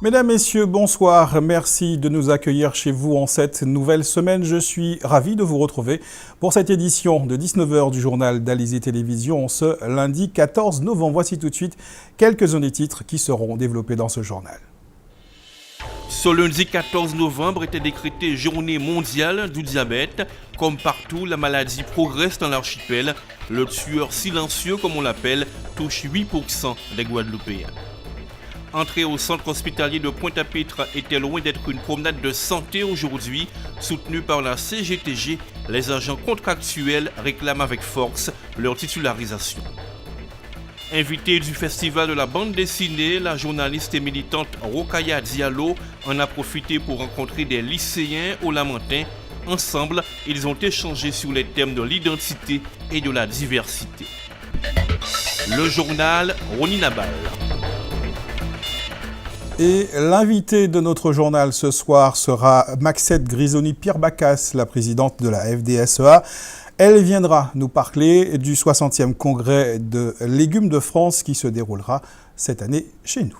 Mesdames, Messieurs, bonsoir. Merci de nous accueillir chez vous en cette nouvelle semaine. Je suis ravi de vous retrouver pour cette édition de 19h du journal d'Alizé Télévision ce lundi 14 novembre. Voici tout de suite quelques-uns des titres qui seront développés dans ce journal. Ce lundi 14 novembre était décrétée journée mondiale du diabète. Comme partout, la maladie progresse dans l'archipel. Le tueur silencieux, comme on l'appelle, touche 8% des Guadeloupéens. Entrer au centre hospitalier de Pointe-à-Pitre était loin d'être une promenade de santé aujourd'hui. Soutenue par la CGTG, les agents contractuels réclament avec force leur titularisation. Invitée du festival de la bande dessinée, la journaliste et militante Rokaya Diallo en a profité pour rencontrer des lycéens au Lamentin. Ensemble, ils ont échangé sur les thèmes de l'identité et de la diversité. Le journal Rony Nabal. Et l'invité de notre journal ce soir sera Maxette Grisoni-Pierre Bacas, la présidente de la FDSEA. Elle viendra nous parler du 60e congrès de légumes de France qui se déroulera cette année chez nous.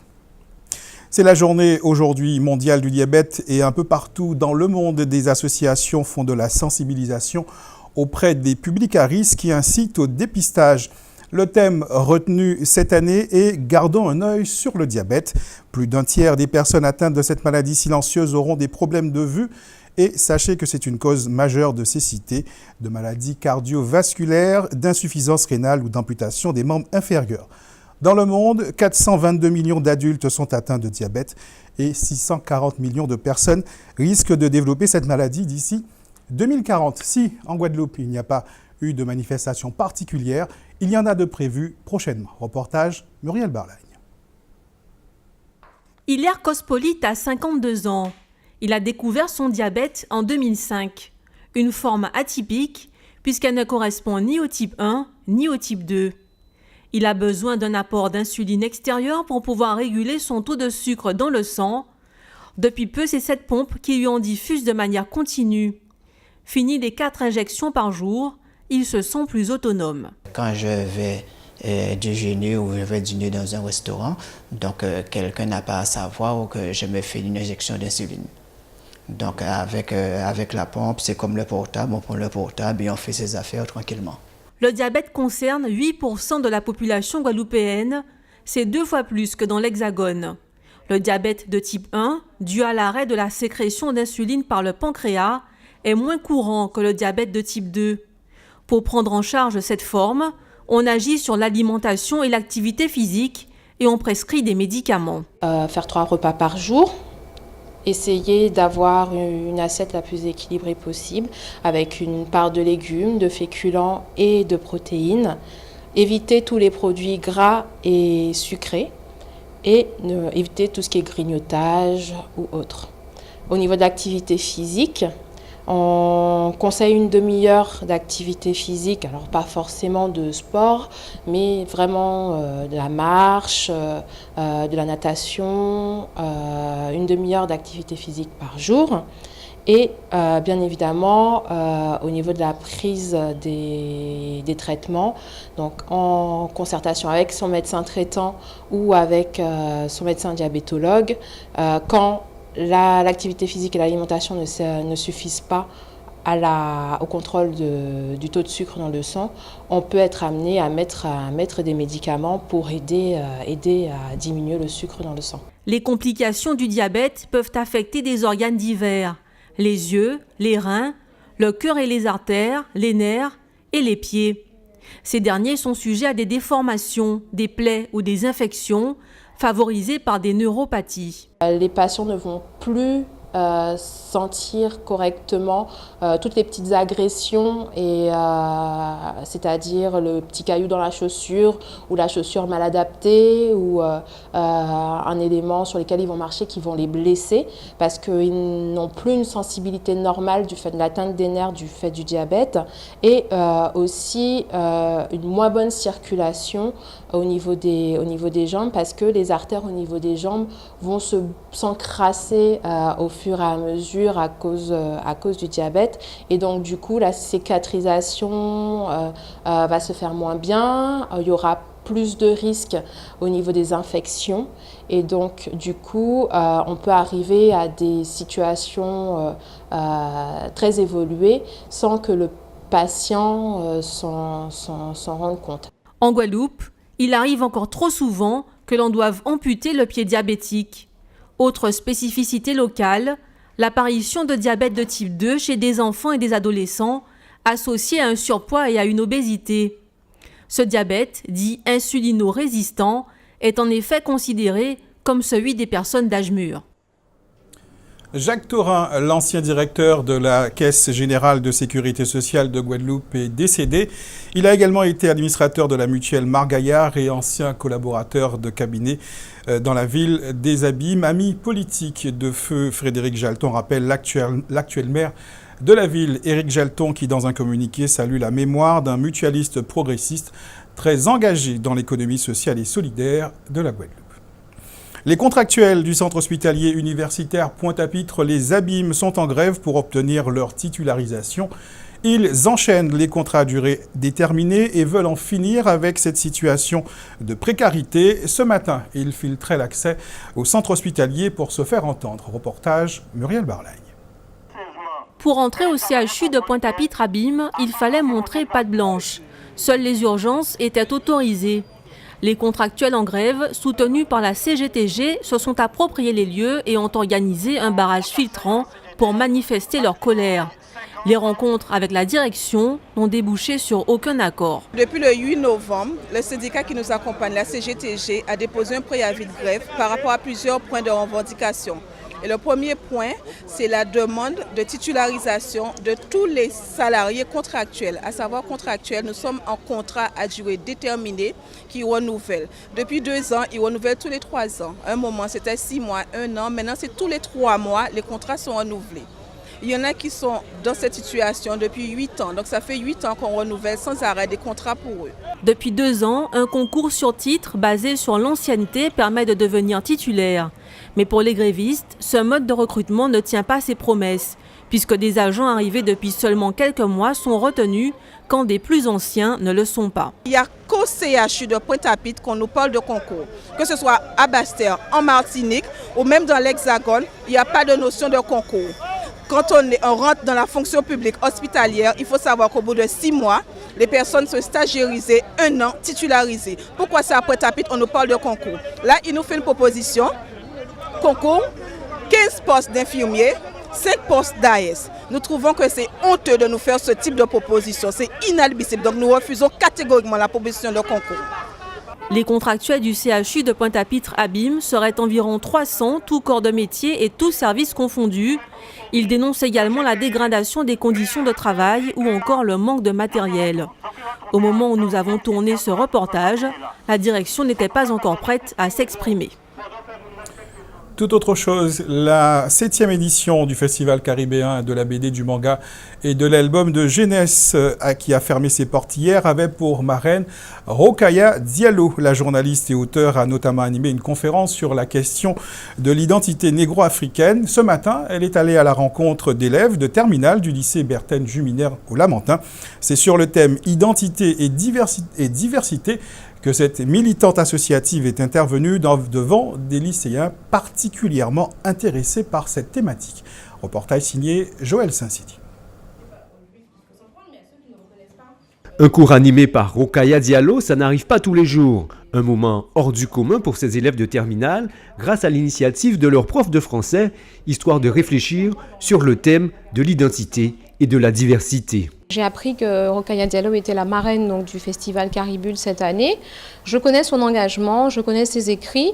C'est la journée aujourd'hui mondiale du diabète et un peu partout dans le monde, des associations font de la sensibilisation auprès des publics à risque qui incitent au dépistage. Le thème retenu cette année est « Gardons un œil sur le diabète ». Plus d'un tiers des personnes atteintes de cette maladie silencieuse auront des problèmes de vue. Et sachez que c'est une cause majeure de cécité, de maladies cardiovasculaires, d'insuffisance rénale ou d'amputation des membres inférieurs. Dans le monde, 422 millions d'adultes sont atteints de diabète et 640 millions de personnes risquent de développer cette maladie d'ici 2040. Si en Guadeloupe, il n'y a pas eu de manifestation particulière, il y en a de prévues prochainement. Reportage Muriel Barlagne. Hilaire Cospolite a 52 ans. Il a découvert son diabète en 2005. Une forme atypique puisqu'elle ne correspond ni au type 1 ni au type 2. Il a besoin d'un apport d'insuline extérieure pour pouvoir réguler son taux de sucre dans le sang. Depuis peu, c'est cette pompe qui lui en diffuse de manière continue. Fini les 4 injections par jour, il se sent plus autonome. Quand je vais déjeuner ou je vais dîner dans un restaurant, donc quelqu'un n'a pas à savoir que je me fais une injection d'insuline. Donc avec la pompe, c'est comme le portable, on prend le portable et on fait ses affaires tranquillement. Le diabète concerne 8% de la population guadeloupéenne, c'est 2 fois plus que dans l'Hexagone. Le diabète de type 1, dû à l'arrêt de la sécrétion d'insuline par le pancréas, est moins courant que le diabète de type 2. Pour prendre en charge cette forme, on agit sur l'alimentation et l'activité physique et on prescrit des médicaments. Faire 3 repas par jour, essayer d'avoir une assiette la plus équilibrée possible avec une part de légumes, de féculents et de protéines. Éviter tous les produits gras et sucrés et éviter tout ce qui est grignotage ou autre. Au niveau de l'activité physique, on conseille une demi-heure d'activité physique, alors pas forcément de sport, mais vraiment de la marche, de la natation, une demi-heure d'activité physique par jour. Et bien évidemment, au niveau de la prise des traitements, donc en concertation avec son médecin traitant ou avec son médecin diabétologue, quand l'activité physique et l'alimentation ne suffisent pas au contrôle du taux de sucre dans le sang, on peut être amené à mettre des médicaments pour aider à diminuer le sucre dans le sang. Les complications du diabète peuvent affecter des organes divers, les yeux, les reins, le cœur et les artères, les nerfs et les pieds. Ces derniers sont sujets à des déformations, des plaies ou des infections, favorisés par des neuropathies. Les patients ne vont plus sentir correctement toutes les petites agressions, c'est-à-dire le petit caillou dans la chaussure ou la chaussure mal adaptée ou un élément sur lequel ils vont marcher qui vont les blesser parce qu'ils n'ont plus une sensibilité normale du fait de l'atteinte des nerfs du fait du diabète et aussi une moins bonne circulation au niveau des jambes parce que les artères au niveau des jambes vont s'encrasser au fur et à mesure à cause du diabète et donc du coup la cicatrisation va se faire moins bien, il y aura plus de risques au niveau des infections et donc du coup on peut arriver à des situations très évoluées sans que le patient s'en rende compte. En Guadeloupe, il arrive encore trop souvent que l'on doive amputer le pied diabétique. Autre spécificité locale, l'apparition de diabète de type 2 chez des enfants et des adolescents associés à un surpoids et à une obésité. Ce diabète, dit insulino-résistant, est en effet considéré comme celui des personnes d'âge mûr. Jacques Thorin, l'ancien directeur de la Caisse générale de sécurité sociale de Guadeloupe, est décédé. Il a également été administrateur de la mutuelle Margaillard et ancien collaborateur de cabinet dans la ville des Abîmes. Ami politique de feu Frédéric Jalton rappelle l'actuel maire de la ville, Éric Jalton, qui dans un communiqué salue la mémoire d'un mutualiste progressiste très engagé dans l'économie sociale et solidaire de la Guadeloupe. Les contractuels du centre hospitalier universitaire Pointe-à-Pitre, les Abîmes, sont en grève pour obtenir leur titularisation. Ils enchaînent les contrats à durée déterminée et veulent en finir avec cette situation de précarité. Ce matin, ils filtraient l'accès au centre hospitalier pour se faire entendre. Reportage Muriel Barlagne. Pour entrer au CHU de Pointe-à-Pitre Abîmes, il fallait montrer patte blanche. Seules les urgences étaient autorisées. Les contractuels en grève, soutenus par la CGTG, se sont appropriés les lieux et ont organisé un barrage filtrant pour manifester leur colère. Les rencontres avec la direction n'ont débouché sur aucun accord. Depuis le 8 novembre, le syndicat qui nous accompagne, la CGTG, a déposé un préavis de grève par rapport à plusieurs points de revendication. Et le premier point, c'est la demande de titularisation de tous les salariés contractuels. À savoir contractuels, nous sommes en contrat à durée déterminée qui renouvelle. Depuis 2 ans, ils renouvellent tous les 3 ans. Un moment, c'était 6 mois, 1 an. Maintenant, c'est tous les 3 mois, les contrats sont renouvelés. Il y en a qui sont dans cette situation depuis 8 ans. Donc ça fait 8 ans qu'on renouvelle sans arrêt des contrats pour eux. Depuis 2 ans, un concours sur titre basé sur l'ancienneté permet de devenir titulaire. Mais pour les grévistes, ce mode de recrutement ne tient pas ses promesses, puisque des agents arrivés depuis seulement quelques mois sont retenus quand des plus anciens ne le sont pas. Il n'y a qu'au CHU de Pointe-à-Pitre qu'on nous parle de concours. Que ce soit à Basse-Terre, en Martinique ou même dans l'Hexagone, il n'y a pas de notion de concours. Quand on rentre dans la fonction publique hospitalière, il faut savoir qu'au bout de 6 mois, les personnes sont stagiairisées, 1 an, titularisées. Pourquoi c'est à Pointe-à-Pitre, on nous parle de concours? Là, il nous fait une proposition. Concours, 15 postes d'infirmiers, 5 postes d'AS. Nous trouvons que c'est honteux de nous faire ce type de proposition. C'est inadmissible. Donc nous refusons catégoriquement la proposition de concours. Les contractuels du CHU de Pointe-à-Pitre Abîmes seraient environ 300, tous corps de métier et tous services confondus. Ils dénoncent également la dégradation des conditions de travail ou encore le manque de matériel. Au moment où nous avons tourné ce reportage, la direction n'était pas encore prête à s'exprimer. Tout autre chose, la 7e édition du Festival caribéen de la BD, du manga et de l'album de jeunesse qui a fermé ses portes hier avait pour marraine Rokhaya Diallo. La journaliste et auteure a notamment animé une conférence sur la question de l'identité négro-africaine. Ce matin, elle est allée à la rencontre d'élèves de terminale du lycée Berthène Juminaire au Lamentin. C'est sur le thème identité et diversité que cette militante associative est intervenue devant des lycéens particulièrement intéressés par cette thématique. Reportage signé Joël Saint-Sidi. Un cours animé par Rokhaya Diallo, ça n'arrive pas tous les jours. Un moment hors du commun pour ces élèves de terminale, grâce à l'initiative de leur prof de français, histoire de réfléchir sur le thème de l'identité et de la diversité. J'ai appris que Rokhaya Diallo était la marraine donc, du festival Caribule cette année. Je connais son engagement, je connais ses écrits.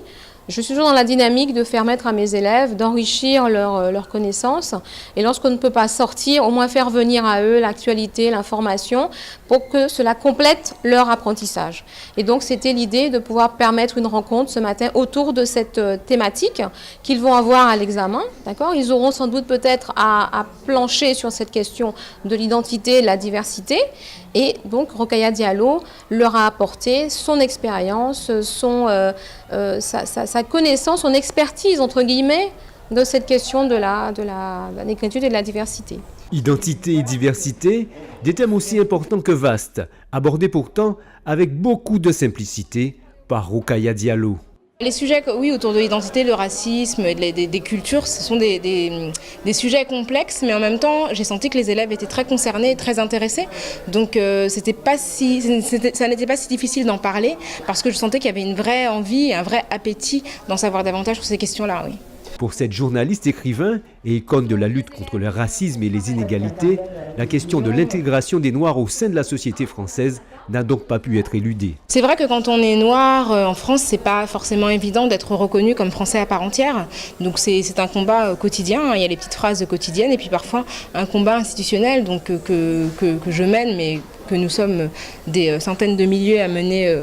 Je suis toujours dans la dynamique de permettre à mes élèves d'enrichir leurs connaissances. Et lorsqu'on ne peut pas sortir, au moins faire venir à eux l'actualité, l'information, pour que cela complète leur apprentissage. Et donc c'était l'idée de pouvoir permettre une rencontre ce matin autour de cette thématique qu'ils vont avoir à l'examen. D'accord ? Ils auront sans doute peut-être à plancher sur cette question de l'identité, de la diversité. Et donc Rokhaya Diallo leur a apporté son expérience, sa connaissance, son expertise entre guillemets de cette question de la négritude et de la diversité. Identité et diversité, des thèmes aussi importants que vastes, abordés pourtant avec beaucoup de simplicité par Rokhaya Diallo. Les sujets, oui, autour de l'identité, le racisme, des cultures, ce sont des sujets complexes, mais en même temps, j'ai senti que les élèves étaient très concernés, très intéressés. Donc, ça n'était pas si difficile d'en parler, parce que je sentais qu'il y avait une vraie envie, un vrai appétit d'en savoir davantage sur ces questions-là, oui. Pour cette journaliste écrivain et icône de la lutte contre le racisme et les inégalités, la question de l'intégration des Noirs au sein de la société française n'a donc pas pu être éludée. C'est vrai que quand on est noir en France, c'est pas forcément évident d'être reconnu comme français à part entière. Donc c'est un combat quotidien, il y a les petites phrases quotidiennes et puis parfois un combat institutionnel donc, que je mène, mais que nous sommes des centaines de milliers à mener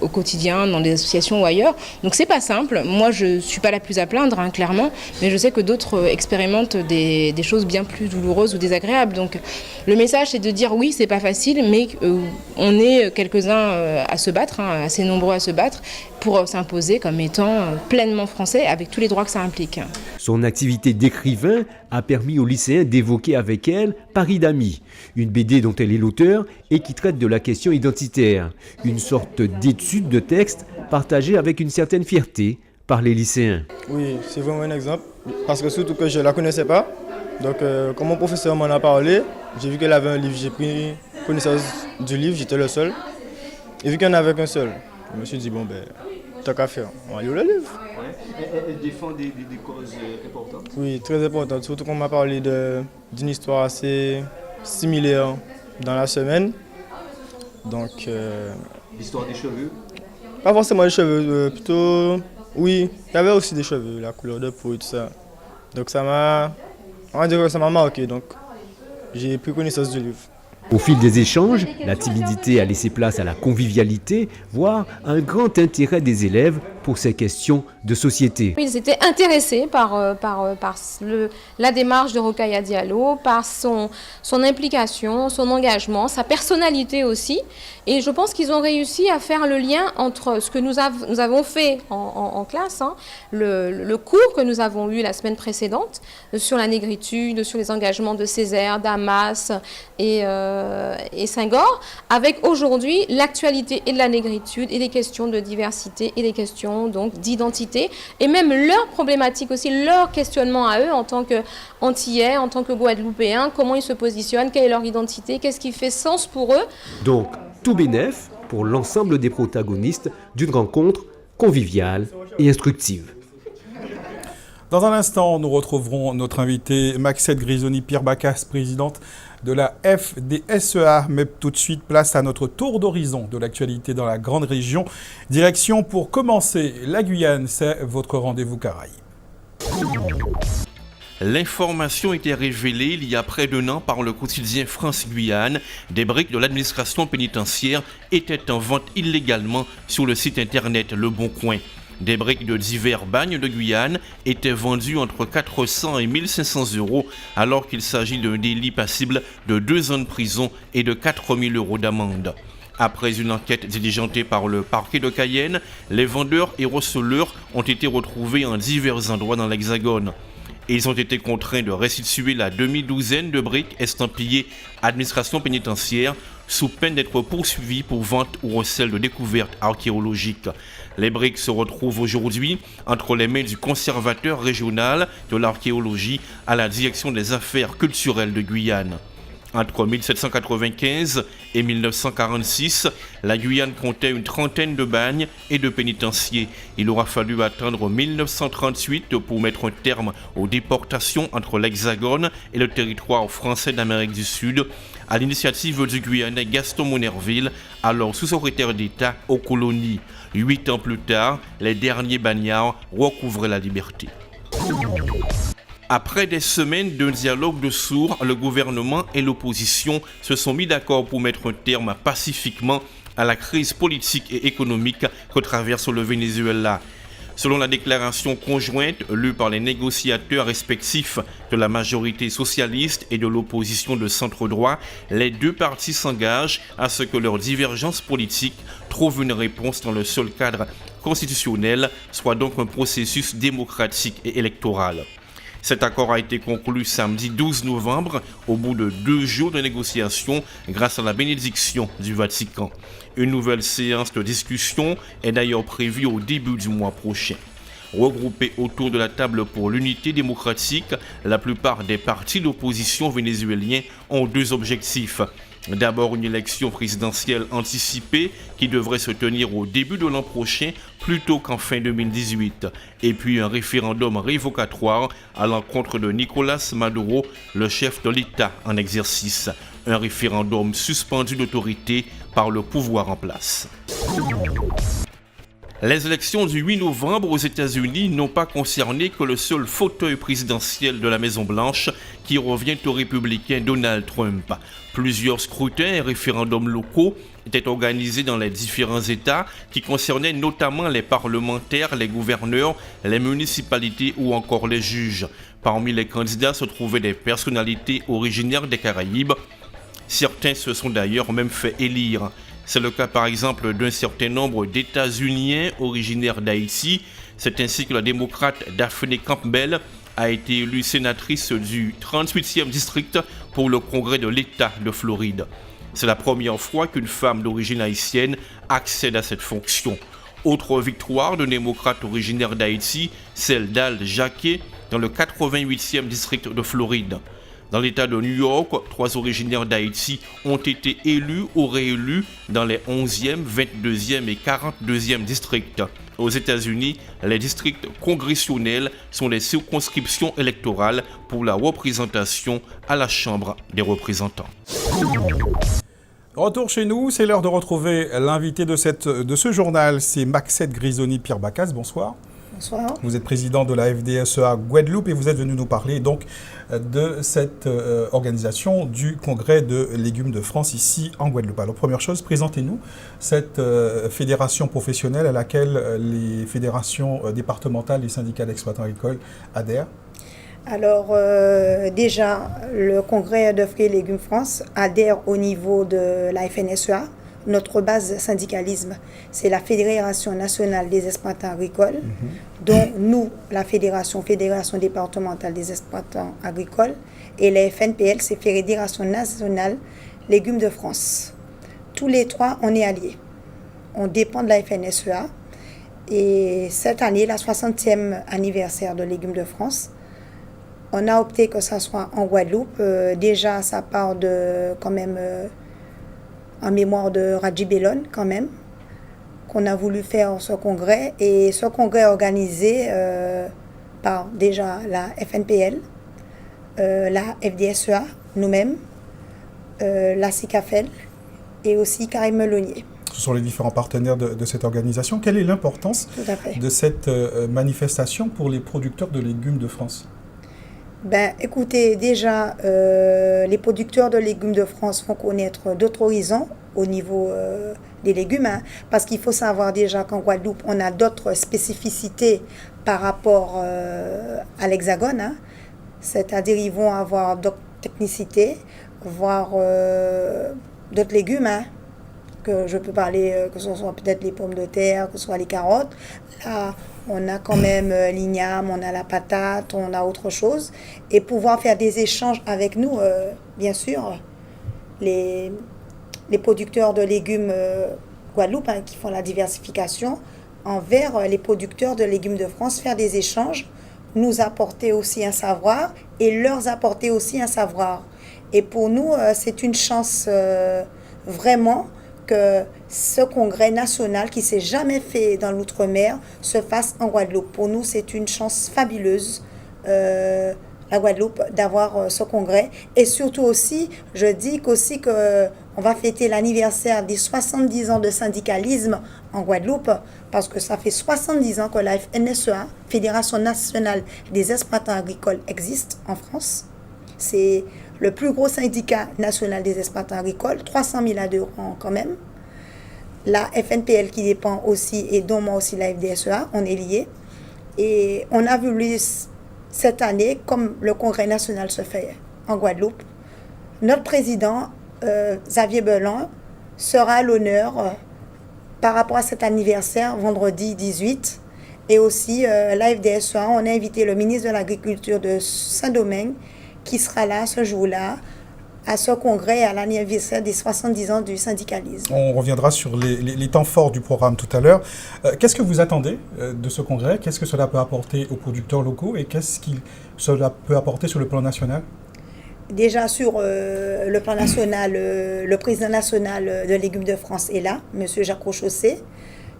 au quotidien dans des associations ou ailleurs. Donc c'est pas simple. Moi je suis pas la plus à plaindre, hein, clairement, mais je sais que d'autres expérimentent des choses bien plus douloureuses ou désagréables. Donc le message c'est de dire oui, c'est pas facile, mais on est quelques-uns à se battre, hein, assez nombreux à se battre pour s'imposer comme étant pleinement français avec tous les droits que ça implique. Son activité d'écrivain a permis aux lycéens d'évoquer avec elle Paris d'amis, une BD dont elle est l'auteur et qui traite de la question identitaire, une sorte d'étude de texte partagée avec une certaine fierté par les lycéens. Oui, c'est vraiment un exemple, parce que surtout que je ne la connaissais pas. Donc, quand mon professeur m'en a parlé, j'ai vu qu'elle avait un livre, j'ai pris connaissance du livre, j'étais le seul. Et vu qu'il n'y en avait qu'un seul, je me suis dit, bon, ben, tant qu'à faire, on va lire le livre. Ouais. Elle défend des causes importantes. Oui, très importantes, surtout qu'on m'a parlé d'une histoire assez similaire dans la semaine. Donc, l'histoire des cheveux? Pas forcément les cheveux, plutôt, oui, il y avait aussi des cheveux, la couleur de peau et tout ça. Donc ça m'a marqué, donc j'ai pris connaissance du livre. Au fil des échanges, la timidité a laissé place à la convivialité, voire à un grand intérêt des élèves pour ces questions de société. Ils étaient intéressés par la démarche de Rokhaya Diallo, par son implication, son engagement, sa personnalité aussi. Et je pense qu'ils ont réussi à faire le lien entre ce que nous avons fait en classe, hein, le cours que nous avons eu la semaine précédente sur la négritude, sur les engagements de Césaire, Damas et Senghor, avec aujourd'hui l'actualité et de la négritude et des questions de diversité et des questions donc d'identité et même leurs problématiques aussi, leur questionnement à eux en tant qu'Antillais, en tant que Guadeloupéens, comment ils se positionnent, quelle est leur identité, qu'est-ce qui fait sens pour eux. Donc, tout bénef pour l'ensemble des protagonistes d'une rencontre conviviale et instructive. Dans un instant, nous retrouverons notre invitée Maxette Grisoni-Pierbacas, présidente de la FDSEA. Mais tout de suite, place à notre tour d'horizon de l'actualité dans la grande région. Direction pour commencer la Guyane, c'est votre rendez-vous Caraïbes. L'information était révélée il y a près d'un an par le quotidien France Guyane. Des briques de l'administration pénitentiaire étaient en vente illégalement sur le site internet Le Bon Coin. Des briques de divers bagnes de Guyane étaient vendues entre 400 et 1500 euros, alors qu'il s'agit d'un délit passible de 2 ans de prison et de 4000 euros d'amende. Après une enquête diligentée par le parquet de Cayenne, les vendeurs et receleurs ont été retrouvés en divers endroits dans l'Hexagone. Ils ont été contraints de restituer la demi-douzaine de briques estampillées administration pénitentiaire sous peine d'être poursuivis pour vente ou recel de découvertes archéologiques. Les briques se retrouvent aujourd'hui entre les mains du conservateur régional de l'archéologie à la direction des affaires culturelles de Guyane. Entre 1795 et 1946, la Guyane comptait une trentaine de bagnes et de pénitenciers. Il aura fallu attendre 1938 pour mettre un terme aux déportations entre l'Hexagone et le territoire français d'Amérique du Sud, à l'initiative du Guyanais Gaston Monerville, alors sous-secrétaire d'État aux colonies. 8 ans plus tard, les derniers bagnards recouvraient la liberté. Après des semaines d'un dialogue de sourds, le gouvernement et l'opposition se sont mis d'accord pour mettre un terme pacifiquement à la crise politique et économique que traverse le Venezuela. Selon la déclaration conjointe lue par les négociateurs respectifs de la majorité socialiste et de l'opposition de centre-droit, les deux partis s'engagent à ce que leurs divergences politiques trouvent une réponse dans le seul cadre constitutionnel, soit donc un processus démocratique et électoral. Cet accord a été conclu samedi 12 novembre au bout de 2 jours de négociations grâce à la bénédiction du Vatican. Une nouvelle séance de discussion est d'ailleurs prévue au début du mois prochain. Regroupés autour de la table pour l'unité démocratique, la plupart des partis d'opposition vénézuéliens ont 2 objectifs. D'abord, une élection présidentielle anticipée qui devrait se tenir au début de l'an prochain plutôt qu'en fin 2018. Et puis un référendum révocatoire à l'encontre de Nicolás Maduro, le chef de l'État en exercice. Un référendum suspendu d'autorité par le pouvoir en place. Les élections du 8 novembre aux États-Unis n'ont pas concerné que le seul fauteuil présidentiel de la Maison-Blanche qui revient au républicain Donald Trump. Plusieurs scrutins et référendums locaux étaient organisés dans les différents États qui concernaient notamment les parlementaires, les gouverneurs, les municipalités ou encore les juges. Parmi les candidats se trouvaient des personnalités originaires des Caraïbes. Certains se sont d'ailleurs même fait élire. C'est le cas par exemple d'un certain nombre d'États-Uniens originaires d'Haïti. C'est ainsi que la démocrate Daphne Campbell a été élue sénatrice du 38e district pour le Congrès de l'État de Floride. C'est la première fois qu'une femme d'origine haïtienne accède à cette fonction. Autre victoire de démocrate originaire d'Haïti, celle d'Al Jacquet dans le 88e district de Floride. Dans l'État de New York, 3 originaires d'Haïti ont été élus ou réélus dans les 11e, 22e et 42e districts. Aux États-Unis, les districts congressionnels sont les circonscriptions électorales pour la représentation à la Chambre des représentants. Retour chez nous, c'est l'heure de retrouver l'invité de ce journal, c'est Maxette Grisoni-Pierbacas. Bonsoir. Bonsoir. Vous êtes président de la FDSEA Guadeloupe et vous êtes venu nous parler donc de cette organisation du Congrès de légumes de France ici en Guadeloupe. Alors première chose, présentez-nous cette fédération professionnelle à laquelle les fédérations départementales et syndicats d'exploitants agricoles adhèrent. Alors déjà, le Congrès de fruits et légumes France adhère au niveau de la FNSEA. Notre base syndicalisme, c'est la Fédération nationale des exploitants agricoles, dont nous, la Fédération départementale des exploitants agricoles, et la FNPL, c'est Fédération nationale légumes de France. Tous les 3, on est alliés. On dépend de la FNSEA. Et cette année, la 60e anniversaire de légumes de France, on a opté que ça soit en Guadeloupe. Déjà, ça part de quand même... en mémoire de Radji Bellon, quand même, qu'on a voulu faire ce congrès. Et ce congrès est organisé par déjà la FNPL, la FDSEA, nous-mêmes, la CICAFEL et aussi Karim Melonier. Ce sont les différents partenaires de cette organisation. Quelle est l'importance de cette manifestation pour les producteurs de légumes de France ? Ben, écoutez, déjà, les producteurs de légumes de France font connaître d'autres horizons au niveau des légumes, hein, parce qu'il faut savoir déjà qu'en Guadeloupe, on a d'autres spécificités par rapport à l'Hexagone, hein, c'est-à-dire ils vont avoir d'autres technicités, voire d'autres légumes, hein, que je peux parler, que ce soit peut-être les pommes de terre, que ce soit les carottes. Là, on a quand même l'igname, on a la patate, on a autre chose. Et pouvoir faire des échanges avec nous, bien sûr, les producteurs de légumes Guadeloupe, hein, qui font la diversification, envers les producteurs de légumes de France, faire des échanges, nous apporter aussi un savoir et leur apporter aussi un savoir. Et pour nous, c'est une chance vraiment que ce congrès national qui ne s'est jamais fait dans l'outre-mer se fasse en Guadeloupe. Pour nous, c'est une chance fabuleuse, la Guadeloupe, d'avoir ce congrès. Et surtout aussi, je dis qu'aussi qu'on va fêter l'anniversaire des 70 ans de syndicalisme en Guadeloupe, parce que ça fait 70 ans que la FNSEA, Fédération nationale des exploitants agricoles, existe en France. C'est le plus gros syndicat national des exploitants agricoles, 300 000 adhérents quand même. La FNPL qui dépend aussi, et dont moi aussi la FDSEA, on est liés. Et on a voulu cette année, comme le congrès national se fait en Guadeloupe, notre président, Xavier Bellon, sera à l'honneur par rapport à cet anniversaire, vendredi 18. Et aussi, la FDSEA, on a invité le ministre de l'Agriculture de Saint-Domingue qui sera là ce jour-là, à ce congrès à l'anniversaire des 70 ans du syndicalisme. On reviendra sur les temps forts du programme tout à l'heure. Qu'est-ce que vous attendez de ce congrès? Qu'est-ce que cela peut apporter aux producteurs locaux et qu'est-ce que cela peut apporter sur le plan national? Déjà sur le plan national, le président national de Légumes de France est là, M. Jacques Rochaussé,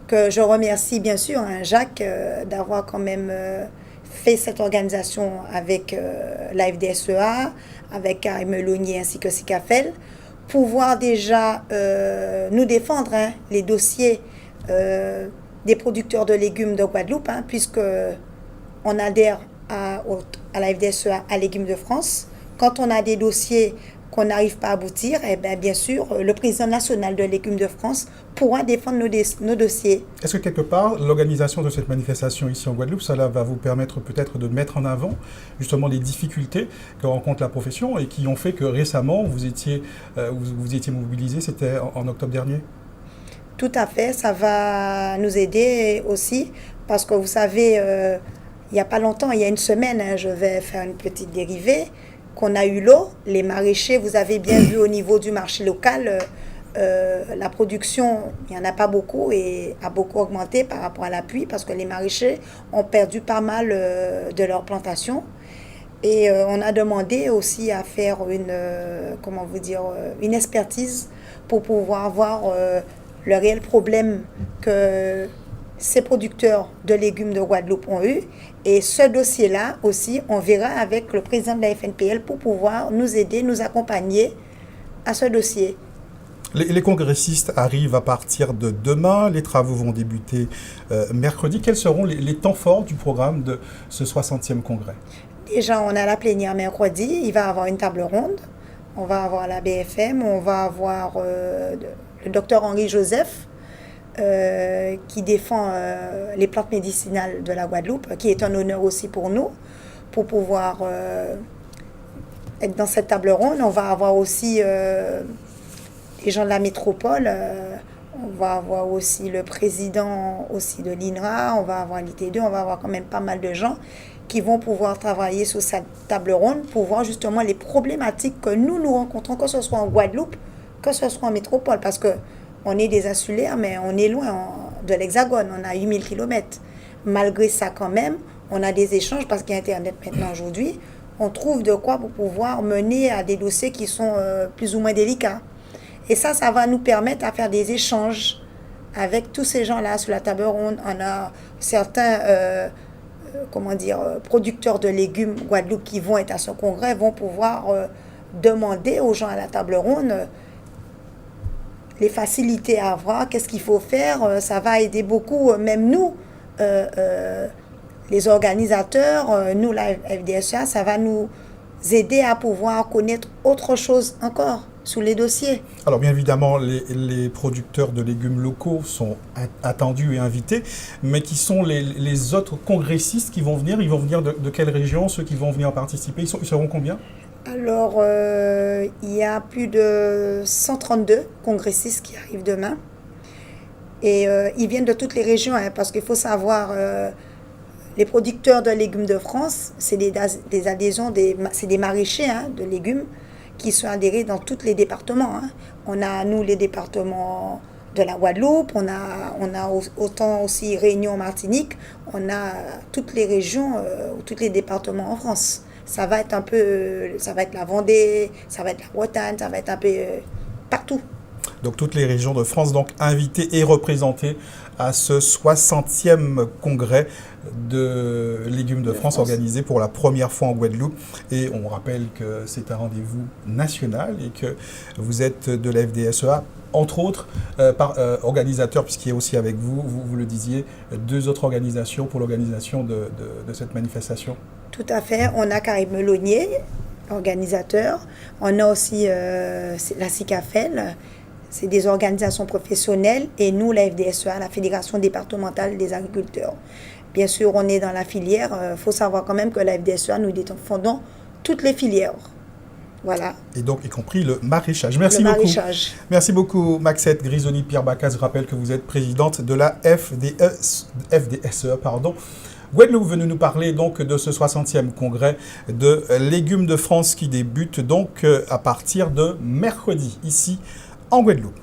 que je remercie bien sûr, Jacques, d'avoir quand même fait cette organisation avec la FDSEA, avec Karim Melonier ainsi que SICAFEL, pouvoir déjà nous défendre les dossiers des producteurs de légumes de Guadeloupe, puisque on adhère à la FDSEA, à Légumes de France. Quand on a des dossiers qu'on n'arrive pas à aboutir, eh bien sûr, le président national de Légumes de France pourra défendre nos dossiers. Est-ce que quelque part, l'organisation de cette manifestation ici en Guadeloupe, cela va vous permettre peut-être de mettre en avant justement les difficultés que rencontre la profession et qui ont fait que récemment, vous étiez mobilisé, c'était en octobre dernier? Tout à fait, ça va nous aider aussi parce que vous savez, il n'y a pas longtemps, il y a une semaine, je vais faire une petite dérivée, qu'on a eu l'eau, les maraîchers, vous avez bien vu au niveau du marché local, la production, il n'y en a pas beaucoup et a beaucoup augmenté par rapport à la pluie parce que les maraîchers ont perdu pas mal de leur plantation. Et on a demandé aussi à faire une expertise pour pouvoir voir le réel problème que ces producteurs de légumes de Guadeloupe ont eu. Et ce dossier-là aussi, on verra avec le président de la FNPL pour pouvoir nous aider, nous accompagner à ce dossier. Les congressistes arrivent à partir de demain, les travaux vont débuter mercredi. Quels seront les temps forts du programme de ce 60e congrès? Déjà, on a la plénière mercredi, il va y avoir une table ronde, on va avoir la BFM, on va avoir le docteur Henri Joseph, qui défend les plantes médicinales de la Guadeloupe, qui est un honneur aussi pour nous, pour pouvoir être dans cette table ronde. On va avoir aussi les gens de la métropole, on va avoir aussi le président aussi de l'INRA, on va avoir l'IT2, on va avoir quand même pas mal de gens qui vont pouvoir travailler sur cette table ronde pour voir justement les problématiques que nous rencontrons, que ce soit en Guadeloupe, que ce soit en métropole, parce que on est des insulaires, mais on est loin de l'Hexagone, on a 8000 km. Malgré ça, quand même, on a des échanges, parce qu'il y a Internet maintenant aujourd'hui, on trouve de quoi pour pouvoir mener à des dossiers qui sont plus ou moins délicats. Et ça va nous permettre à faire des échanges avec tous ces gens-là sur la table ronde. On a certains producteurs de légumes Guadeloupe qui vont être à ce congrès, vont pouvoir demander aux gens à la table ronde les facilités à avoir, qu'est-ce qu'il faut faire. Ça va aider beaucoup, même nous, les organisateurs, nous, la FDSEA, ça va nous aider à pouvoir connaître autre chose encore sous les dossiers. Alors bien évidemment, les producteurs de légumes locaux sont attendus et invités, mais qui sont les autres congressistes qui vont venir? Ils vont venir de quelle région? Ceux qui vont venir participer, ils seront combien? Alors, il y a plus de 132 congressistes qui arrivent demain. Et ils viennent de toutes les régions, parce qu'il faut savoir, les producteurs de légumes de France, c'est des adhésions, c'est des maraîchers de légumes qui sont adhérés dans tous les départements. On a, nous, les départements de la Guadeloupe, on a autant aussi Réunion, Martinique, on a toutes les régions, tous les départements en France. Ça va être la Vendée, ça va être la Bretagne, ça va être un peu partout. Donc toutes les régions de France donc invitées et représentées à ce 60e congrès de légumes de France organisé pour la première fois en Guadeloupe. Et on rappelle que c'est un rendez-vous national et que vous êtes de la FDSEA, entre autres organisateur, puisqu'il y a aussi avec vous, vous le disiez, 2 autres organisations pour l'organisation de cette manifestation. Tout à fait. On a Karim Melonier, organisateur. On a aussi la SICAFEL. C'est des organisations professionnelles. Et nous, la FDSEA, la Fédération départementale des agriculteurs. Bien sûr, on est dans la filière. Il faut savoir quand même que la FDSEA, nous défendons toutes les filières. Voilà. Et donc, y compris le maraîchage. Merci beaucoup. Maraîchage. Merci beaucoup, Maxette Grisoni-Pierre-Bacas. Je rappelle que vous êtes présidente de la FDSE. Guadeloupe, venez nous parler donc de ce 60e congrès de légumes de France qui débute donc à partir de mercredi, ici en Guadeloupe.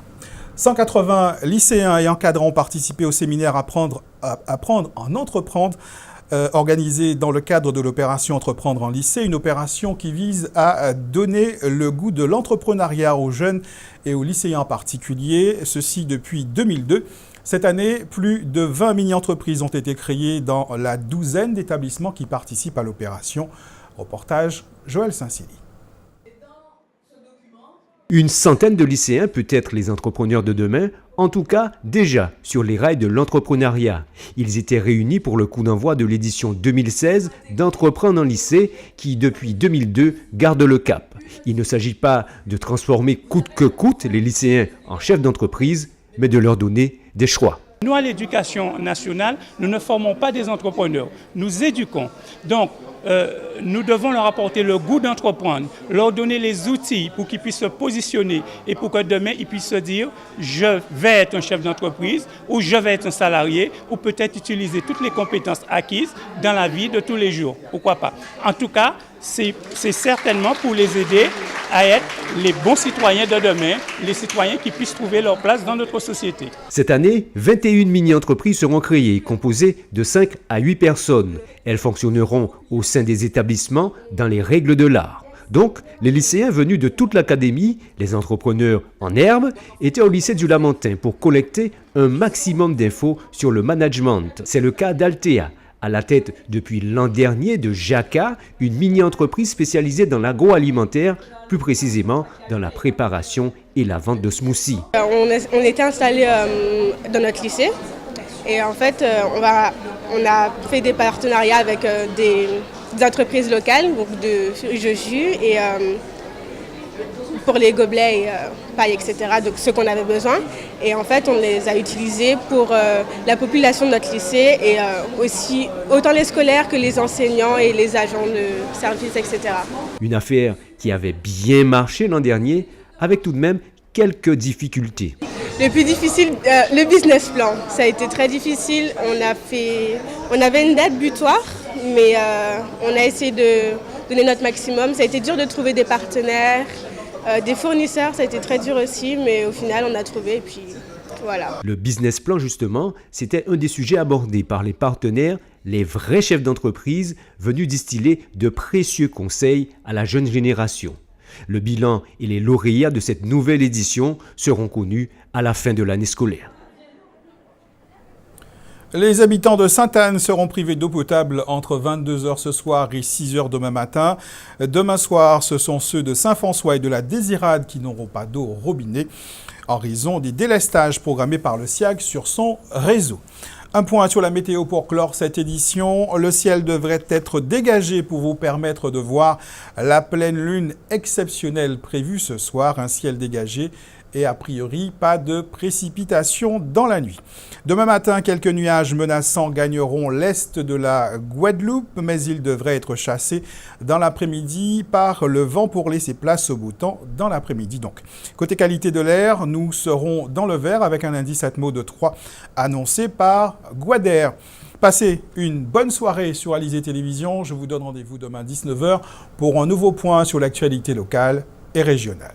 180 lycéens et encadrants ont participé au séminaire Apprendre en entreprendre, organisé dans le cadre de l'opération Entreprendre en lycée, une opération qui vise à donner le goût de l'entrepreneuriat aux jeunes et aux lycéens en particulier, ceci depuis 2002. Cette année, plus de 20 mini-entreprises ont été créées dans la douzaine d'établissements qui participent à l'opération. Reportage Joël Saint-Célie. Une centaine de lycéens, peut-être les entrepreneurs de demain, en tout cas déjà sur les rails de l'entrepreneuriat. Ils étaient réunis pour le coup d'envoi de l'édition 2016 d'Entreprendre en lycée qui, depuis 2002, garde le cap. Il ne s'agit pas de transformer coûte que coûte les lycéens en chefs d'entreprise, mais de leur donner des choix. Nous, à l'éducation nationale, nous ne formons pas des entrepreneurs, nous éduquons. Donc, nous devons leur apporter le goût d'entreprendre, leur donner les outils pour qu'ils puissent se positionner et pour que demain, ils puissent se dire « je vais être un chef d'entreprise » ou « je vais être un salarié » ou peut-être utiliser toutes les compétences acquises dans la vie de tous les jours. Pourquoi pas? En tout cas, c'est certainement pour les aider à être les bons citoyens de demain, les citoyens qui puissent trouver leur place dans notre société. Cette année, 21 mini-entreprises seront créées, composées de 5 à 8 personnes. Elles fonctionneront au sein des établissements dans les règles de l'art. Donc, les lycéens venus de toute l'académie, les entrepreneurs en herbe, étaient au lycée du Lamentin pour collecter un maximum d'infos sur le management. C'est le cas d'Altea, à la tête depuis l'an dernier de Jaca, une mini-entreprise spécialisée dans l'agroalimentaire, plus précisément dans la préparation et la vente de smoothies. On était installés dans notre lycée et en fait on a fait des partenariats avec des entreprises locales, donc de jus et pour les gobelets, pailles, etc., donc ce qu'on avait besoin. Et en fait, on les a utilisés pour la population de notre lycée et aussi autant les scolaires que les enseignants et les agents de service, etc. Une affaire qui avait bien marché l'an dernier, avec tout de même quelques difficultés. Le plus difficile, le business plan. Ça a été très difficile. On avait une date butoir, mais on a essayé de donner notre maximum. Ça a été dur de trouver des partenaires. Des fournisseurs, ça a été très dur aussi, mais au final, on a trouvé et puis voilà. Le business plan, justement, c'était un des sujets abordés par les partenaires, les vrais chefs d'entreprise venus distiller de précieux conseils à la jeune génération. Le bilan et les lauréats de cette nouvelle édition seront connus à la fin de l'année scolaire. Les habitants de Sainte-Anne seront privés d'eau potable entre 22h ce soir et 6h demain matin. Demain soir, ce sont ceux de Saint-François et de la Désirade qui n'auront pas d'eau au robinet en raison des délestages programmés par le SIAG sur son réseau. Un point sur la météo pour clore cette édition. Le ciel devrait être dégagé pour vous permettre de voir la pleine lune exceptionnelle prévue ce soir. Un ciel dégagé et a priori pas de précipitations dans la nuit. Demain matin, quelques nuages menaçants gagneront l'est de la Guadeloupe, mais ils devraient être chassés dans l'après-midi par le vent pour laisser place au beau temps dans l'après-midi. Donc, côté qualité de l'air, nous serons dans le vert avec un indice Atmo de 3 annoncé par Guadair. Passez une bonne soirée sur Alizé Télévision. Je vous donne rendez-vous demain 19h pour un nouveau point sur l'actualité locale et régionale.